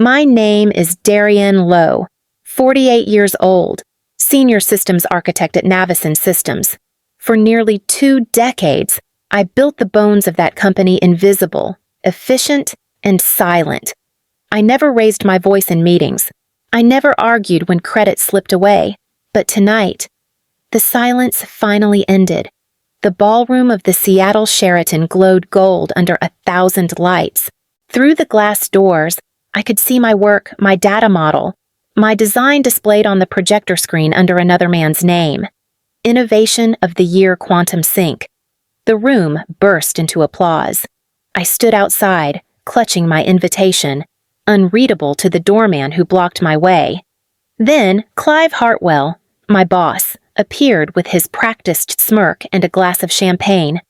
My name is Darian Lowe, 48 years old, senior systems architect at Navison Systems. For nearly 2 decades, I built the bones of that company invisible, efficient, and silent. I never raised my voice in meetings. I never argued when credit slipped away. But tonight, the silence finally ended. The ballroom of the Seattle Sheraton glowed gold under 1,000 lights. Through the glass doors, I could see my work, my data model, my design displayed on the projector screen under another man's name. Innovation of the Year Quantum Sync. The room burst into applause. I stood outside, clutching my invitation, unreadable to the doorman who blocked my way. Then Clive Hartwell, my boss, appeared with his practiced smirk and a glass of champagne.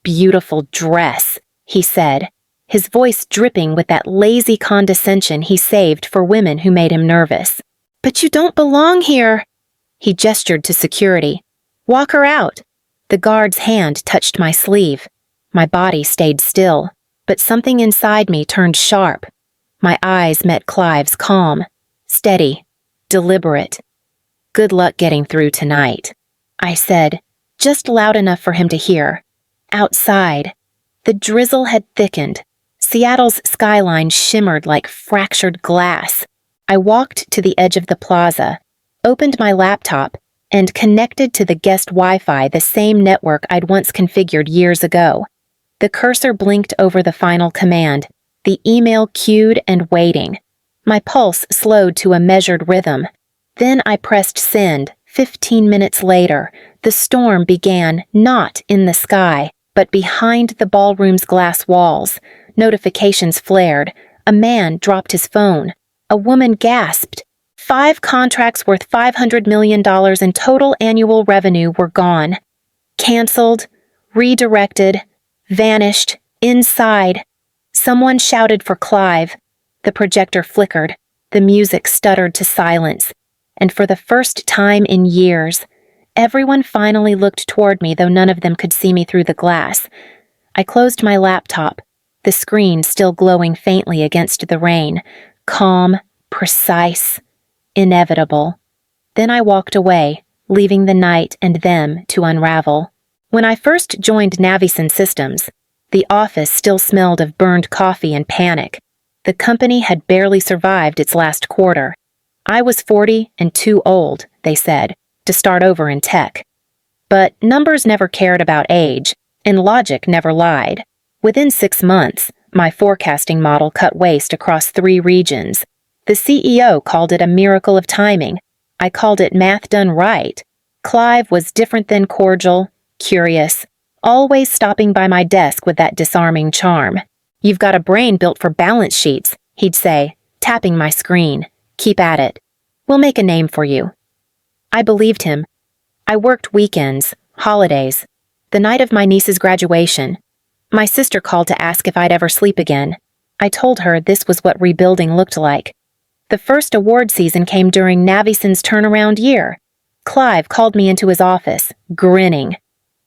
"Beautiful dress," he said, his voice dripping with that lazy condescension he saved for women who made him nervous. "But you don't belong here." He gestured to security. "Walk her out." The guard's hand touched my sleeve. My body stayed still, but something inside me turned sharp. My eyes met Clive's calm, steady, deliberate. "Good luck getting through tonight," I said, just loud enough for him to hear. Outside, the drizzle had thickened. Seattle's skyline shimmered like fractured glass. I walked to the edge of the plaza, opened my laptop, and connected to the guest Wi-Fi, the same network I'd once configured years ago. The cursor blinked over the final command, the email queued and waiting. My pulse slowed to a measured rhythm. Then I pressed send. 15 minutes later, the storm began not in the sky, but behind the ballroom's glass walls. Notifications flared. A man dropped his phone. A woman gasped. 5 contracts worth $500 million in total annual revenue were gone. Canceled, redirected, vanished, inside. Someone shouted for Clive. The projector flickered. The music stuttered to silence. And for the first time in years, everyone finally looked toward me, though none of them could see me through the glass. I closed my laptop, the screen still glowing faintly against the rain, calm, precise, inevitable. Then I walked away, leaving the night and them to unravel. When I first joined Navison Systems, the office still smelled of burned coffee and panic. The company had barely survived its last quarter. I was 40 and too old, they said, to start over in tech. But numbers never cared about age, and logic never lied. Within 6 months, my forecasting model cut waste across 3 regions. The CEO called it a miracle of timing. I called it math done right. Clive was different than cordial, curious, always stopping by my desk with that disarming charm. "You've got a brain built for balance sheets," he'd say, tapping my screen. "Keep at it. We'll make a name for you." I believed him. I worked weekends, holidays, the night of my niece's graduation. My sister called to ask if I'd ever sleep again. I told her this was what rebuilding looked like. The first award season came during Navison's turnaround year. Clive called me into his office, grinning.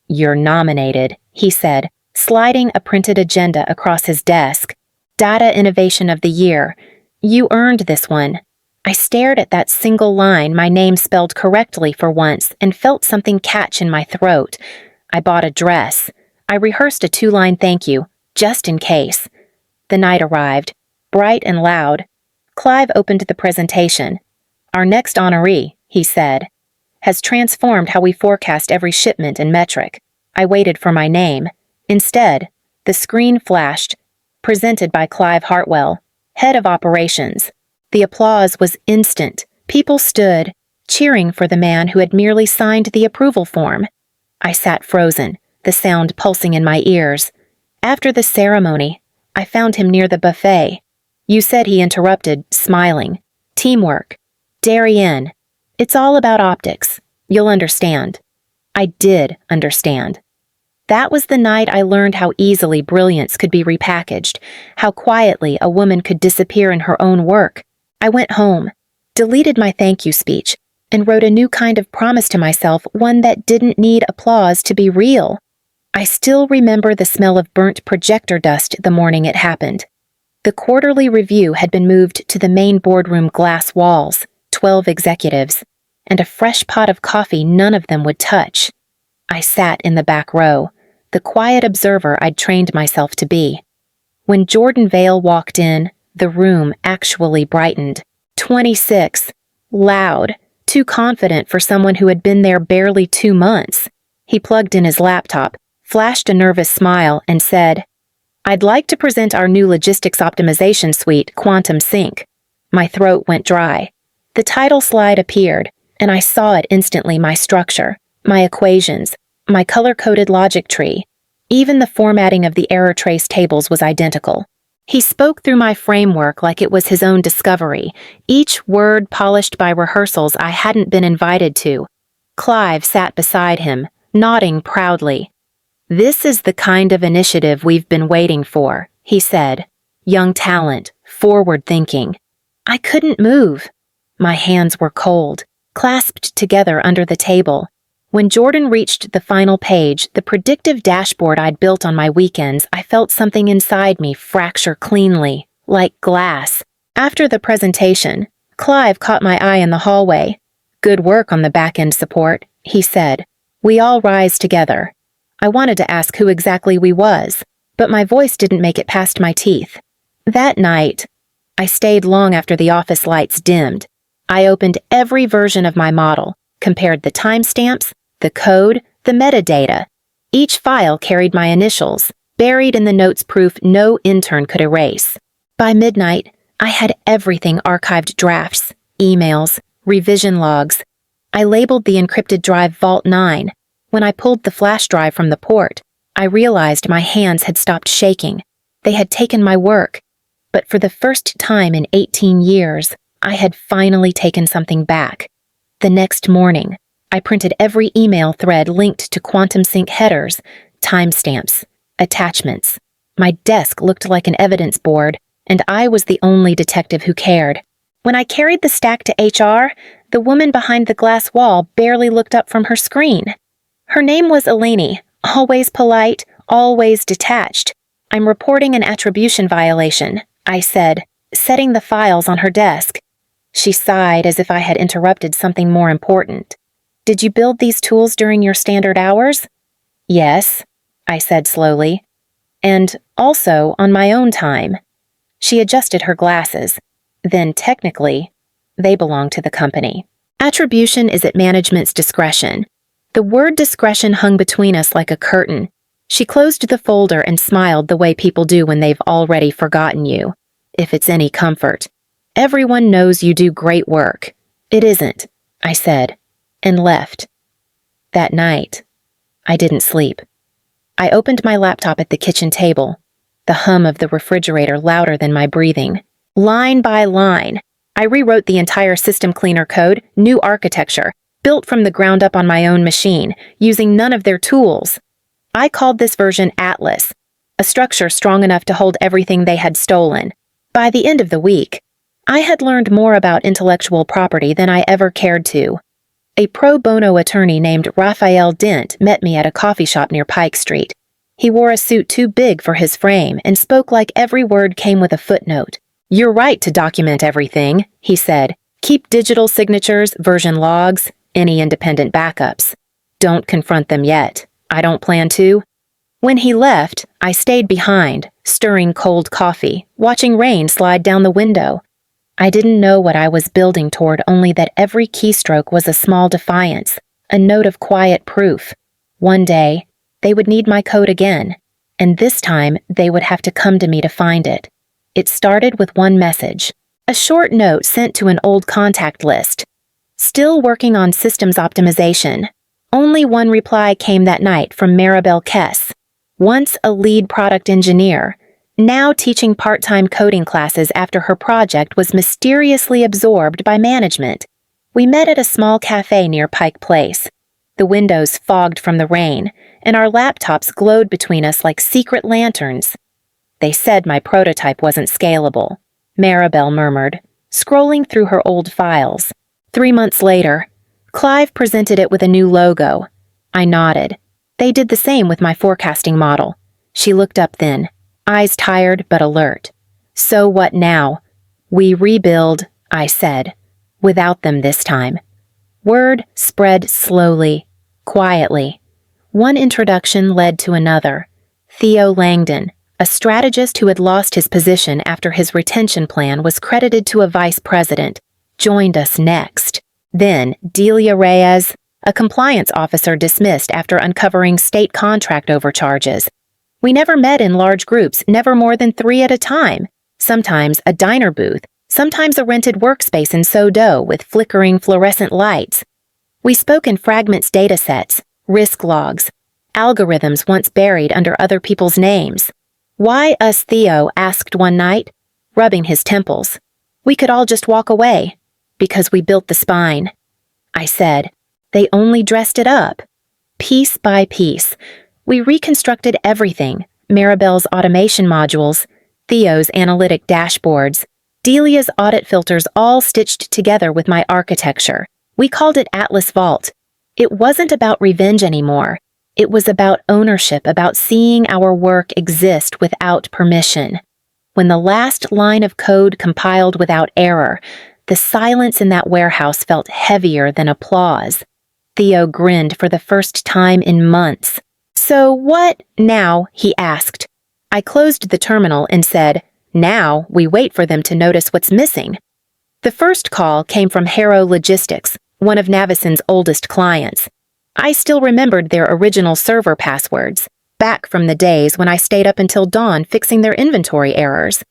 "You're nominated," he said, sliding a printed agenda across his desk. "Data Innovation of the Year. You earned this one." I stared at that single line, my name spelled correctly for once, and felt something catch in my throat. I bought a dress. I rehearsed a 2-line thank you, just in case. The night arrived, bright and loud. Clive opened the presentation. "Our next honoree," he said, "has transformed how we forecast every shipment and metric." I waited for my name. Instead, the screen flashed, presented by Clive Hartwell, head of operations. The applause was instant. People stood, cheering for the man who had merely signed the approval form. I sat frozen, the sound pulsing in my ears. After the ceremony, I found him near the buffet. "You said," he interrupted, smiling. "Teamwork. Darian. It's all about optics. You'll understand." I did understand. That was the night I learned how easily brilliance could be repackaged, how quietly a woman could disappear in her own work. I went home, deleted my thank you speech, and wrote a new kind of promise to myself, one that didn't need applause to be real. I still remember the smell of burnt projector dust the morning it happened. The quarterly review had been moved to the main boardroom glass walls, 12 executives, and a fresh pot of coffee none of them would touch. I sat in the back row, the quiet observer I'd trained myself to be. When Jordan Vale walked in, the room actually brightened. 26. Loud. Too confident for someone who had been there barely 2 months. He plugged in his laptop, flashed a nervous smile, and said, "I'd like to present our new logistics optimization suite, Quantum Sync." My throat went dry. The title slide appeared, and I saw it instantly: my structure, my equations, my color-coded logic tree. Even the formatting of the error trace tables was identical. He spoke through my framework like it was his own discovery, each word polished by rehearsals I hadn't been invited to. Clive sat beside him, nodding proudly. "This is the kind of initiative we've been waiting for," he said. "Young talent, forward-thinking." I couldn't move. My hands were cold, clasped together under the table. When Jordan reached the final page, the predictive dashboard I'd built on my weekends, I felt something inside me fracture cleanly, like glass. After the presentation, Clive caught my eye in the hallway. "Good work on the back-end support," he said. "We all rise together." I wanted to ask who exactly we was, but my voice didn't make it past my teeth. That night, I stayed long after the office lights dimmed. I opened every version of my model, compared the timestamps, the code, the metadata. Each file carried my initials, buried in the notes proof no intern could erase. By midnight, I had everything: archived drafts, emails, revision logs. I labeled the encrypted drive Vault 9. When I pulled the flash drive from the port, I realized my hands had stopped shaking. They had taken my work. But for the first time in 18 years, I had finally taken something back. The next morning, I printed every email thread linked to Quantum Sync headers, timestamps, attachments. My desk looked like an evidence board, and I was the only detective who cared. When I carried the stack to HR, the woman behind the glass wall barely looked up from her screen. Her name was Eleni, always polite, always detached. "I'm reporting an attribution violation," I said, setting the files on her desk. She sighed as if I had interrupted something more important. "Did you build these tools during your standard hours?" "Yes," I said slowly. "And also on my own time." She adjusted her glasses. "Then technically, they belong to the company. Attribution is at management's discretion." The word discretion hung between us like a curtain. She closed the folder and smiled the way people do when they've already forgotten you. "If it's any comfort. Everyone knows you do great work." "It isn't," I said, and left. That night, I didn't sleep. I opened my laptop at the kitchen table, the hum of the refrigerator louder than my breathing. Line by line, I rewrote the entire system cleaner code, new architecture, built from the ground up on my own machine, using none of their tools. I called this version Atlas, a structure strong enough to hold everything they had stolen. By the end of the week, I had learned more about intellectual property than I ever cared to. A pro bono attorney named Raphael Dent met me at a coffee shop near Pike Street. He wore a suit too big for his frame and spoke like every word came with a footnote. "You're right to document everything," he said. "Keep digital signatures, version logs, any independent backups. Don't confront them yet. I don't plan to." When he left, I stayed behind, stirring cold coffee, watching rain slide down the window. I didn't know what I was building toward, only that every keystroke was a small defiance, a note of quiet proof. One day, they would need my code again, and this time they would have to come to me to find it. It started with one message, a short note sent to an old contact list. "Still working on systems optimization." Only one reply came that night from Maribel Kess, once a lead product engineer, now teaching part-time coding classes after her project was mysteriously absorbed by management. We met at a small cafe near Pike Place. The windows fogged from the rain, and our laptops glowed between us like secret lanterns. "They said my prototype wasn't scalable," Maribel murmured, scrolling through her old files. 3 months later, Clive presented it with a new logo. I nodded. "They did the same with my forecasting model." She looked up then, eyes tired but alert. So what now? We rebuild, I said, without them this time. Word spread slowly, quietly. One introduction led to another. Theo Langdon, a strategist who had lost his position after his retention plan was credited to a vice president, joined us next. Then Delia Reyes, a compliance officer dismissed after uncovering state contract overcharges. We never met in large groups, never more than 3 at a time. Sometimes a diner booth, sometimes a rented workspace in Sodo with flickering fluorescent lights. We spoke in fragments datasets, risk logs, algorithms once buried under other people's names. Why us, Theo asked one night, rubbing his temples. We could all just walk away. Because we built the spine. I said, they only dressed it up. Piece by piece. We reconstructed everything. Maribel's automation modules, Theo's analytic dashboards, Delia's audit filters all stitched together with my architecture. We called it Atlas Vault. It wasn't about revenge anymore. It was about ownership, about seeing our work exist without permission. When the last line of code compiled without error, the silence in that warehouse felt heavier than applause. Theo grinned for the first time in months. So what now? He asked. I closed the terminal and said, now we wait for them to notice what's missing. The first call came from Harrow Logistics, one of Navison's oldest clients. I still remembered their original server passwords, back from the days when I stayed up until dawn fixing their inventory errors.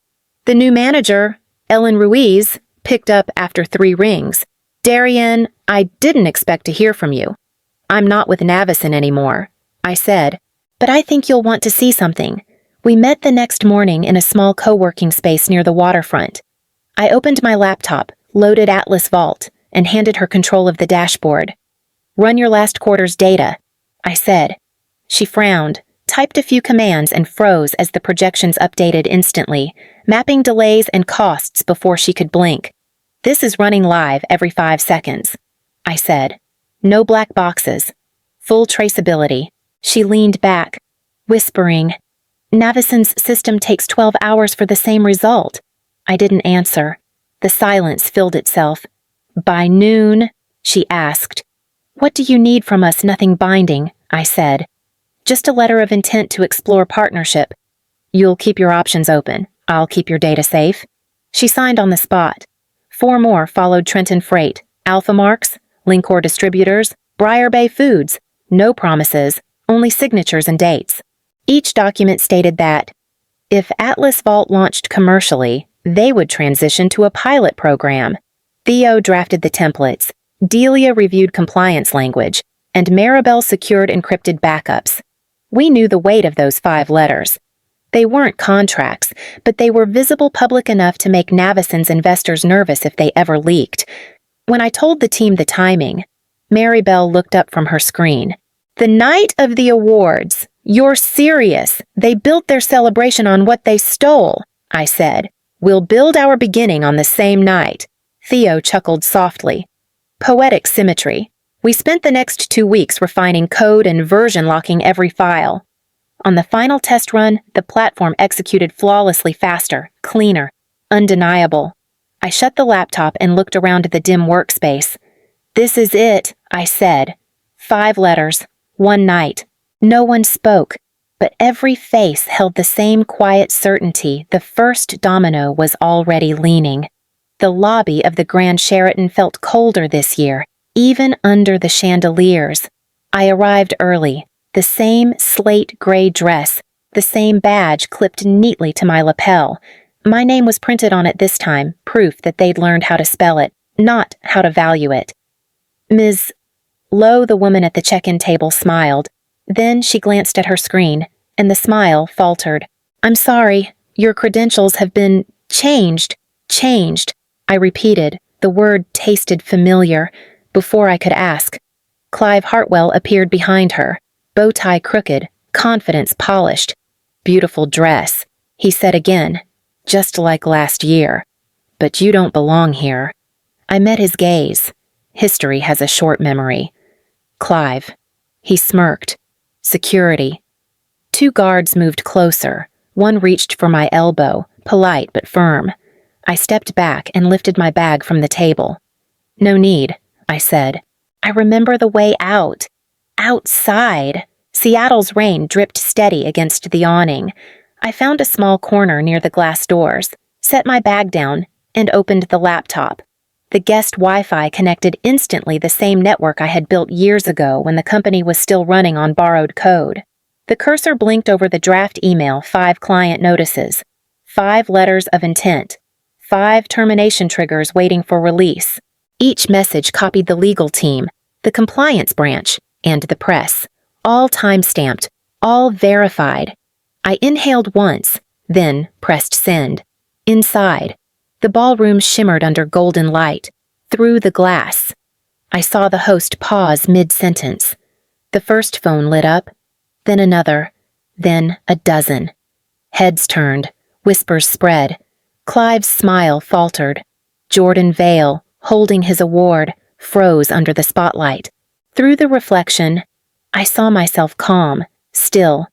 The new manager, Ellen Ruiz, picked up after 3 rings. Darian, I didn't expect to hear from you. I'm not with Navison anymore, I said, but I think you'll want to see something. We met the next morning in a small co-working space near the waterfront. I opened my laptop, loaded Atlas Vault, and handed her control of the dashboard. Run your last quarter's data, I said. She frowned, typed a few commands, and froze as the projections updated instantly, mapping delays and costs before she could blink. This is running live every 5 seconds, I said. No black boxes. Full traceability. She leaned back, whispering, Navison's system takes 12 hours for the same result. I didn't answer. The silence filled itself. By noon, she asked. What do you need from us? Nothing binding, I said. Just a letter of intent to explore partnership. You'll keep your options open. I'll keep your data safe. She signed on the spot. 4 more followed Trenton Freight, Alpha Marks, Lincor Distributors, Briar Bay Foods. No promises, only signatures and dates. Each document stated that, if Atlas Vault launched commercially, they would transition to a pilot program. Theo drafted the templates, Delia reviewed compliance language, and Maribel secured encrypted backups. We knew the weight of those 5 letters. They weren't contracts, but they were visible public enough to make Navison's investors nervous if they ever leaked. When I told the team the timing, Maribel looked up from her screen. The night of the awards. You're serious. They built their celebration on what they stole, I said. We'll build our beginning on the same night. Theo chuckled softly. Poetic symmetry. We spent the next 2 weeks refining code and version locking every file. On the final test run, the platform executed flawlessly faster, cleaner, undeniable. I shut the laptop and looked around the dim workspace. This is it, I said. 5 letters, 1 night. No one spoke, but every face held the same quiet certainty the first domino was already leaning. The lobby of the Grand Sheraton felt colder this year, even under the chandeliers. I arrived early, the same slate gray dress, the same badge clipped neatly to my lapel. My name was printed on it this time, proof that they'd learned how to spell it, not how to value it. Ms. Lowe, the woman at the check-in table, smiled. Then she glanced at her screen, and the smile faltered. I'm sorry, your credentials have been changed. I repeated, the word tasted familiar, before I could ask. Clive Hartwell appeared behind her, bow tie crooked, confidence polished. Beautiful dress, he said again, just like last year. But you don't belong here. I met his gaze. History has a short memory. Clive. He smirked. Security. 2 guards moved closer. One reached for my elbow, polite but firm. I stepped back and lifted my bag from the table. "No need," I said. "I remember the way out. Outside." Seattle's rain dripped steady against the awning. I found a small corner near the glass doors, set my bag down, and opened the laptop. The guest Wi-Fi connected instantly, the same network I had built years ago when the company was still running on borrowed code. The cursor blinked over the draft email, 5 client notices, 5 letters of intent, 5 termination triggers waiting for release. Each message copied the legal team, the compliance branch, and the press, all time-stamped, all verified. I inhaled once, then pressed send. Inside, the ballroom shimmered under golden light, through the glass. I saw the host pause mid-sentence. The first phone lit up, then another, then a dozen. Heads turned, whispers spread. Clive's smile faltered. Jordan Vale, holding his award, froze under the spotlight. Through the reflection, I saw myself calm, still,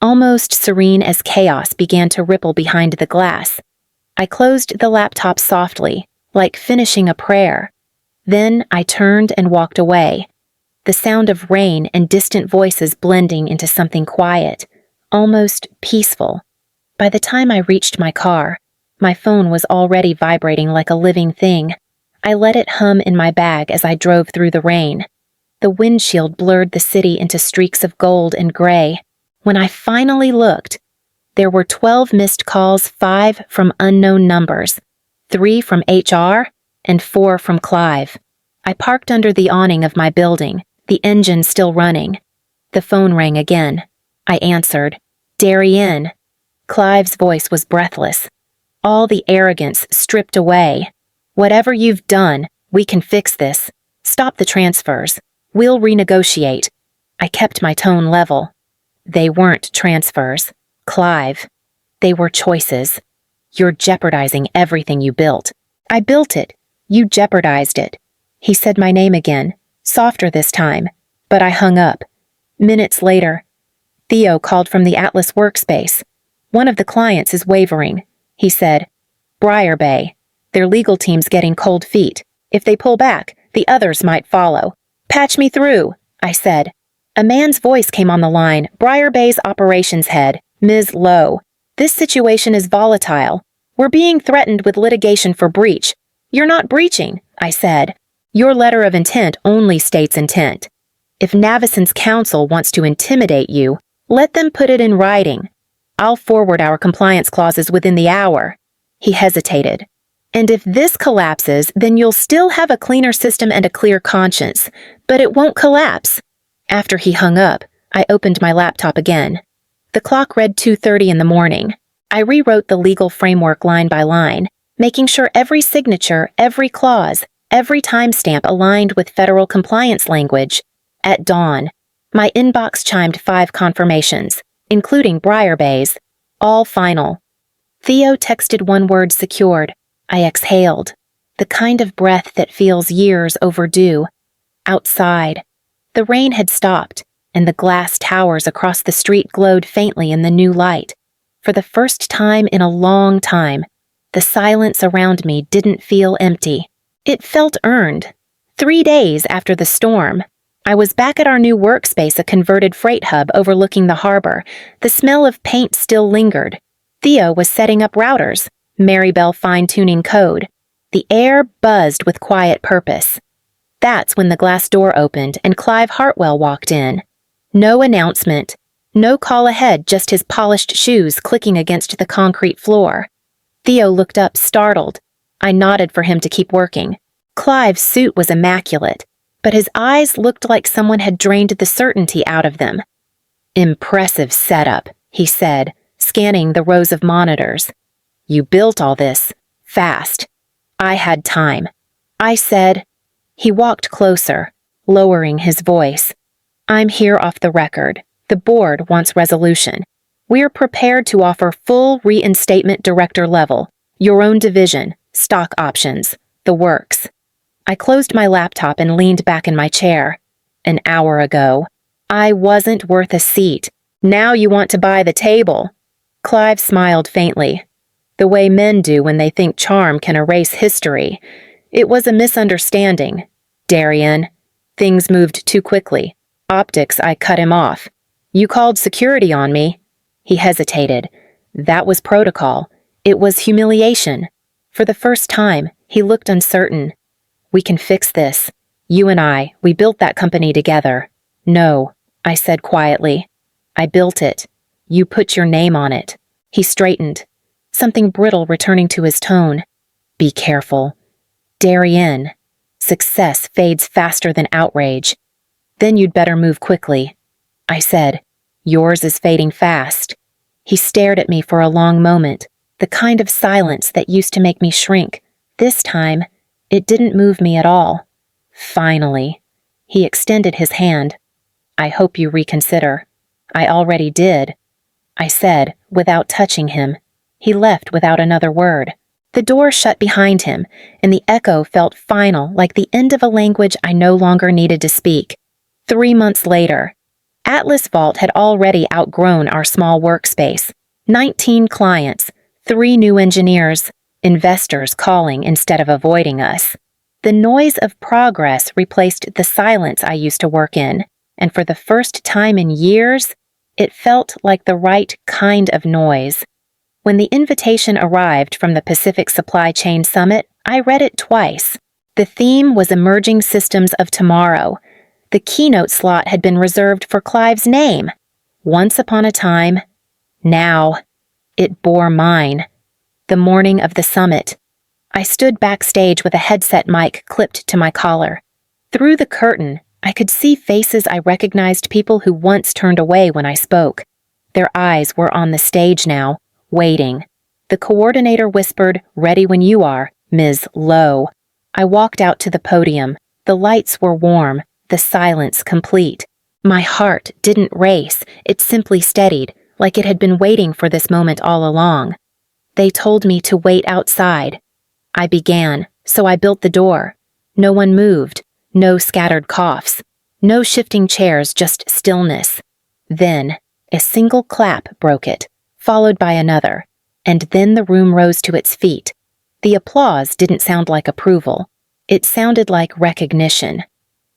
almost serene as chaos began to ripple behind the glass. I closed the laptop softly, like finishing a prayer. Then I turned and walked away, the sound of rain and distant voices blending into something quiet, almost peaceful. By the time I reached my car, my phone was already vibrating like a living thing. I let it hum in my bag as I drove through the rain. The windshield blurred the city into streaks of gold and gray. When I finally looked, there were 12 missed calls, 5 from unknown numbers, 3 from HR, and 4 from Clive. I parked under the awning of my building, the engine still running. The phone rang again. I answered. "Darien." Clive's voice was breathless. All the arrogance stripped away. "Whatever you've done, we can fix this. Stop the transfers. We'll renegotiate." I kept my tone level. They weren't transfers, Clive. They were choices. "You're jeopardizing everything you built." "I built it. You jeopardized it." He said my name again, softer this time, but I hung up. Minutes later, Theo called from the Atlas workspace. "One of the clients is wavering," he said. "Briar Bay. Their legal team's getting cold feet. If they pull back, the others might follow." "Patch me through," I said. A man's voice came on the line. "Briar Bay's operations head, Ms. Lowe. This situation is volatile. We're being threatened with litigation for breach." "You're not breaching," I said. "Your letter of intent only states intent. If Navison's counsel wants to intimidate you, let them put it in writing. I'll forward our compliance clauses within the hour." He hesitated. "And if this collapses, then you'll still have a cleaner system and a clear conscience, but it won't collapse." After he hung up, I opened my laptop again. The clock read 2:30 in the morning. I rewrote the legal framework line by line, making sure every signature, every clause, every timestamp aligned with federal compliance language. At dawn, my inbox chimed 5 confirmations, including Briar Bay's, all final. Theo texted one word: secured. I exhaled, the kind of breath that feels years overdue. Outside, the rain had stopped, and the glass towers across the street glowed faintly in the new light. For the first time in a long time, the silence around me didn't feel empty. It felt earned. 3 days after the storm, I was back at our new workspace, a converted freight hub overlooking the harbor. The smell of paint still lingered. Theo was setting up routers, Maribel fine-tuning code. The air buzzed with quiet purpose. That's when the glass door opened and Clive Hartwell walked in. No announcement, no call ahead, just his polished shoes clicking against the concrete floor. Theo looked up, startled. I nodded for him to keep working. Clive's suit was immaculate, but his eyes looked like someone had drained the certainty out of them. "Impressive setup," he said, scanning the rows of monitors. "You built all this, fast." "I had time," I said. He walked closer, lowering his voice. "I'm here off the record. The board wants resolution. We're prepared to offer full reinstatement director level, your own division, stock options, the works." I closed my laptop and leaned back in my chair. An hour ago, I wasn't worth a seat. Now you want to buy the table. Clive smiled faintly. the way men do when they think charm can erase history. It was a misunderstanding, Darian. Things moved too quickly. Optics, I cut him off. You called security on me. He hesitated. That was protocol. It was humiliation. For the first time, he looked uncertain. We can fix this. You and I, we built that company together. No, I said quietly. I built it. You put your name on it. He straightened, something brittle returning to his tone. Be careful. Darian. Success fades faster than outrage. Then you'd better move quickly. I said, yours is fading fast. He stared at me for a long moment, the kind of silence that used to make me shrink. This time, it didn't move me at all. Finally, he extended his hand. I hope you reconsider. I already did, I said, without touching him. He left without another word. The door shut behind him, and the echo felt final, like the end of a language I no longer needed to speak. 3 months later, Atlas Vault had already outgrown our small workspace. 19 clients, 3 new engineers, investors calling instead of avoiding us. The noise of progress replaced the silence I used to work in, and for the first time in years, it felt like the right kind of noise. When the invitation arrived from the Pacific Supply Chain Summit, I read it twice. The theme was Emerging Systems of Tomorrow. The keynote slot had been reserved for Clive's name. Once upon a time, now. It bore mine. The morning of the summit. I stood backstage with a headset mic clipped to my collar. Through the curtain, I could see faces I recognized, people who once turned away when I spoke. Their eyes were on the stage now, waiting. The coordinator whispered, "Ready when you are, Ms. Lowe." I walked out to the podium. The lights were warm, the silence complete. My heart didn't race, it simply steadied, like it had been waiting for this moment all along. They told me to wait outside. I began, so I built the door. No one moved, no scattered coughs, no shifting chairs, just stillness. Then, a single clap broke it, followed by another, and then the room rose to its feet. The applause didn't sound like approval. It sounded like recognition.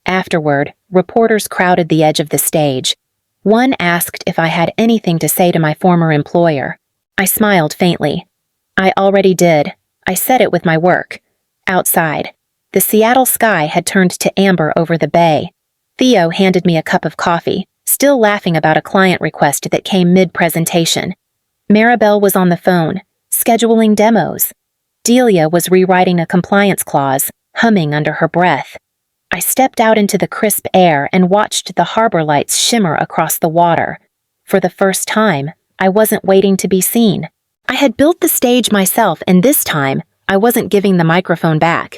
Afterward, reporters crowded the edge of the stage. One asked if I had anything to say to my former employer. I smiled faintly. I already did. I said it with my work. Outside, the Seattle sky had turned to amber over the bay. Theo handed me a cup of coffee, still laughing about a client request that came mid-presentation. Maribel was on the phone, scheduling demos. Delia was rewriting a compliance clause, humming under her breath. I stepped out into the crisp air and watched the harbor lights shimmer across the water. For the first time, I wasn't waiting to be seen. I had built the stage myself, and this time, I wasn't giving the microphone back.